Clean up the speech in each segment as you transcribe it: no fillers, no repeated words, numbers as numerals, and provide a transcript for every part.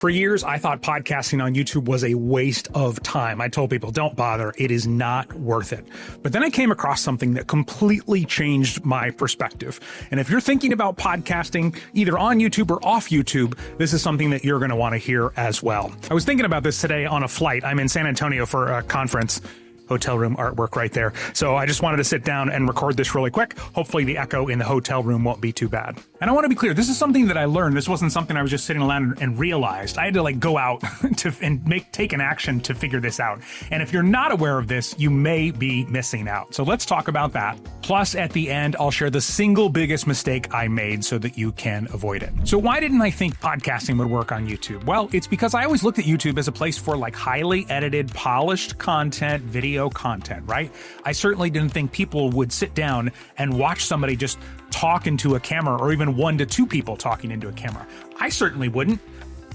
For years, I thought podcasting on YouTube was a waste of time. I told people, don't bother. It is not worth it. But then I came across something that completely changed my perspective. And if you're thinking about podcasting either on YouTube or off YouTube, this is something that you're going to want to hear as well. I was thinking about this today on a flight. I'm in San Antonio for a conference. Hotel room artwork right there. So I just wanted to sit down and record this really quick. Hopefully the echo in the hotel room won't be too bad. And I want to be clear, this is something that I learned. This wasn't something I was just sitting around and realized. I had to go out and take an action to figure this out. And if you're not aware of this, you may be missing out. So let's talk about that. Plus at the end, I'll share the single biggest mistake I made so that you can avoid it. So why didn't I think podcasting would work on YouTube? Well, it's because I always looked at YouTube as a place for highly edited, polished content, video content, right? I certainly didn't think people would sit down and watch somebody just talk into a camera, or even 1 to 2 people talking into a camera. I certainly wouldn't.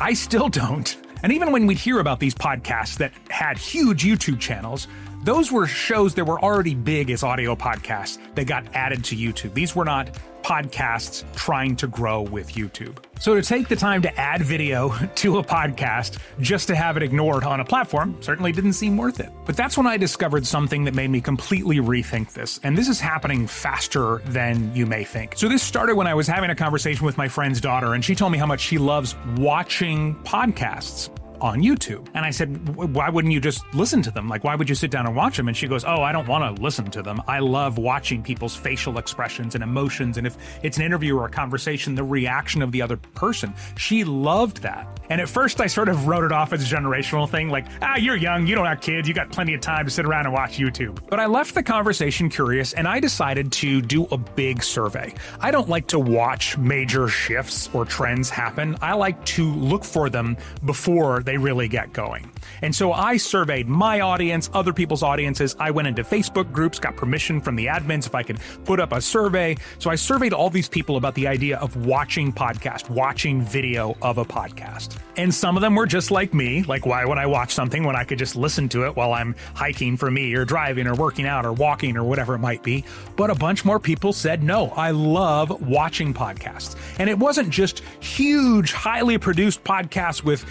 I still don't. And even when we'd hear about these podcasts that had huge YouTube channels, those were shows that were already big as audio podcasts that got added to YouTube. These were not podcasts trying to grow with YouTube. So to take the time to add video to a podcast just to have it ignored on a platform certainly didn't seem worth it. But that's when I discovered something that made me completely rethink this. And this is happening faster than you may think. So this started when I was having a conversation with my friend's daughter, and she told me how much she loves watching podcasts on YouTube. And I said, why wouldn't you just listen to them? Why would you sit down and watch them? And she goes, oh, I don't want to listen to them. I love watching people's facial expressions and emotions. And if it's an interview or a conversation, the reaction of the other person. She loved that. And at first I sort of wrote it off as a generational thing. You're young, you don't have kids, you got plenty of time to sit around and watch YouTube. But I left the conversation curious, and I decided to do a big survey. I don't like to watch major shifts or trends happen. I like to look for them before they really get going. And so I surveyed my audience, other people's audiences. I went into Facebook groups, got permission from the admins if I could put up a survey. So I surveyed all these people about the idea of watching podcast, watching video of a podcast. And some of them were just like me, why would I watch something when I could just listen to it while I'm hiking for me, or driving, or working out, or walking, or whatever it might be. But a bunch more people said, no, I love watching podcasts. And it wasn't just huge, highly produced podcasts with,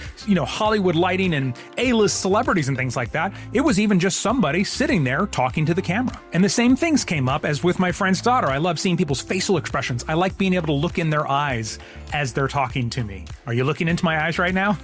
Hollywood lighting and A-list celebrities and things like that. It was even just somebody sitting there talking to the camera. And the same things came up as with my friend's daughter. I love seeing people's facial expressions. I like being able to look in their eyes as they're talking to me. Are you looking into my eyes right now?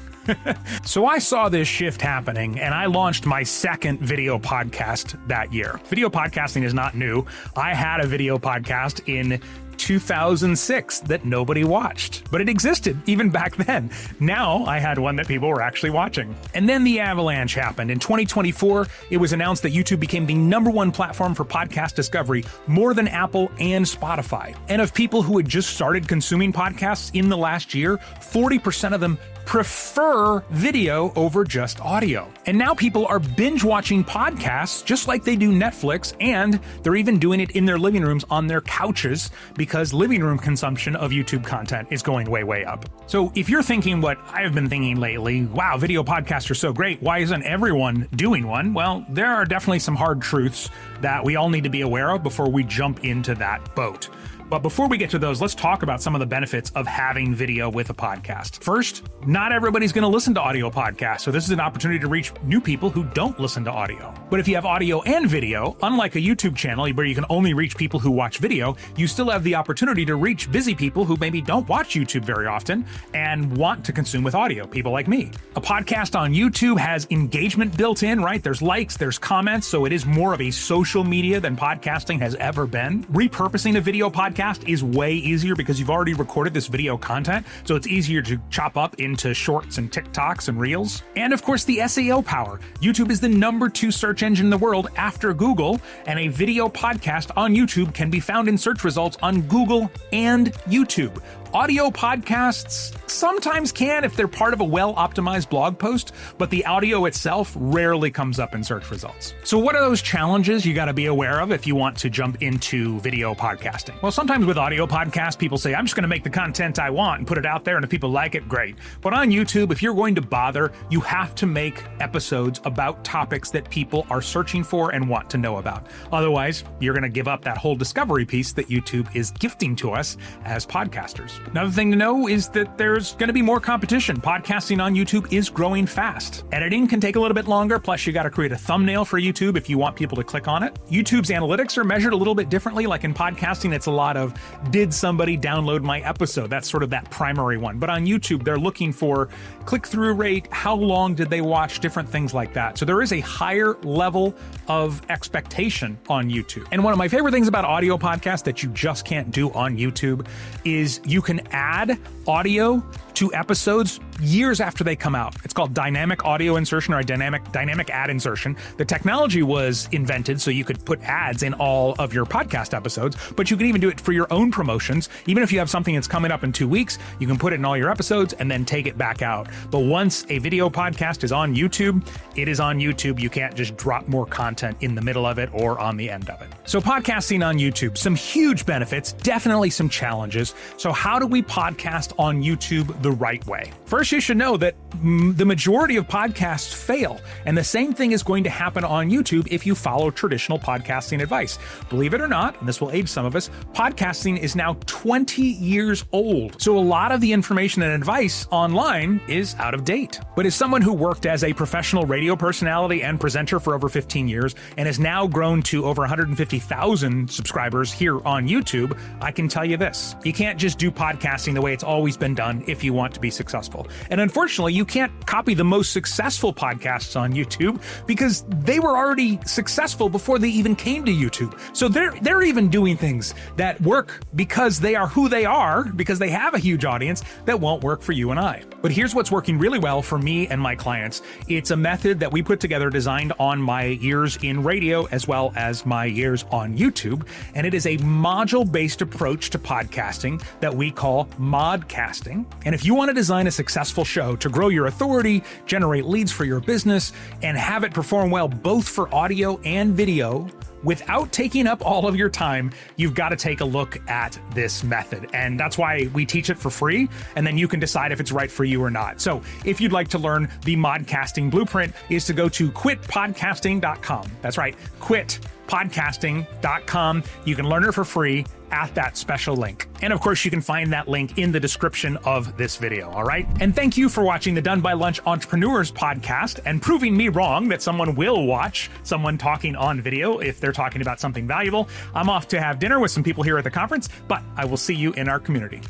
So I saw this shift happening, and I launched my second video podcast that year. Video podcasting is not new. I had a video podcast in 2006 that nobody watched, but it existed even back then. Now I had one that people were actually watching. And then the avalanche happened. In 2024, it was announced that YouTube became the #1 platform for podcast discovery, more than Apple and Spotify. And of people who had just started consuming podcasts in the last year, 40% of them prefer video over just audio. And now people are binge watching podcasts just like they do Netflix, and they're even doing it in their living rooms on their couches because living room consumption of YouTube content is going way, way up. So if you're thinking what I've been thinking lately, wow, video podcasts are so great, why isn't everyone doing one? Well, there are definitely some hard truths that we all need to be aware of before we jump into that boat. But before we get to those, let's talk about some of the benefits of having video with a podcast. First, not everybody's going to listen to audio podcasts, so this is an opportunity to reach new people who don't listen to audio. But if you have audio and video, unlike a YouTube channel where you can only reach people who watch video, you still have the opportunity to reach busy people who maybe don't watch YouTube very often and want to consume with audio, people like me. A podcast on YouTube has engagement built in, right? There's likes, there's comments, so it is more of a social media than podcasting has ever been. Repurposing a video podcast is way easier because you've already recorded this video content, so it's easier to chop up into shorts and TikToks and Reels. And of course, the SEO power. YouTube is the #2 search engine in the world after Google, and a video podcast on YouTube can be found in search results on Google and YouTube. Audio podcasts sometimes can if they're part of a well-optimized blog post, but the audio itself rarely comes up in search results. So what are those challenges you got to be aware of if you want to jump into video podcasting? Well, sometimes with audio podcasts, people say, I'm just going to make the content I want and put it out there, and if people like it, great. But on YouTube, if you're going to bother, you have to make episodes about topics that people are searching for and want to know about. Otherwise, you're going to give up that whole discovery piece that YouTube is gifting to us as podcasters. Another thing to know is that there's going to be more competition. Podcasting on YouTube is growing fast. Editing can take a little bit longer, plus you got to create a thumbnail for YouTube if you want people to click on it. YouTube's analytics are measured a little bit differently. Like in podcasting, it's a lot of, did somebody download my episode? That's sort of that primary one. But on YouTube, they're looking for click-through rate, how long did they watch, different things like that. So there is a higher level of expectation on YouTube. And one of my favorite things about audio podcasts that you just can't do on YouTube is you can add audio to episodes years after they come out. It's called dynamic audio insertion or dynamic ad insertion. The technology was invented so you could put ads in all of your podcast episodes, but you can even do it for your own promotions. Even if you have something that's coming up in 2 weeks, you can put it in all your episodes and then take it back out. But once a video podcast is on YouTube, it is on YouTube. You can't just drop more content in the middle of it or on the end of it. So podcasting on YouTube, some huge benefits, definitely some challenges. So how do we podcast on YouTube the right way? First, you should know that the majority of podcasts fail, and the same thing is going to happen on YouTube if you follow traditional podcasting advice. Believe it or not, and this will age some of us, podcasting is now 20 years old. So a lot of the information and advice online is out of date. But as someone who worked as a professional radio personality and presenter for over 15 years and has now grown to over 150,000 subscribers here on YouTube, I can tell you this: you can't just do podcasting the way it's always been done if you want to be successful. And unfortunately, you can't copy the most successful podcasts on YouTube because they were already successful before they even came to YouTube. So they're even doing things that work because they are who they are, because they have a huge audience, that won't work for you and I. But here's what's working really well for me and my clients. It's a method that we put together designed on my years in radio as well as my years on YouTube. And it is a module-based approach to podcasting that we call modcasting. And if you want to design a successful show to grow your authority, generate leads for your business, and have it perform well both for audio and video without taking up all of your time, you've got to take a look at this method. And that's why we teach it for free, and then you can decide if it's right for you or not. So if you'd like to learn the modcasting blueprint, is to go to quitpodcasting.com. That's right, quitpodcasting.com. You can learn it for free at that special link. And of course, you can find that link in the description of this video, all right? And thank you for watching the Done by Lunch Entrepreneurs podcast and proving me wrong that someone will watch someone talking on video if they're talking about something valuable. I'm off to have dinner with some people here at the conference, but I will see you in our community.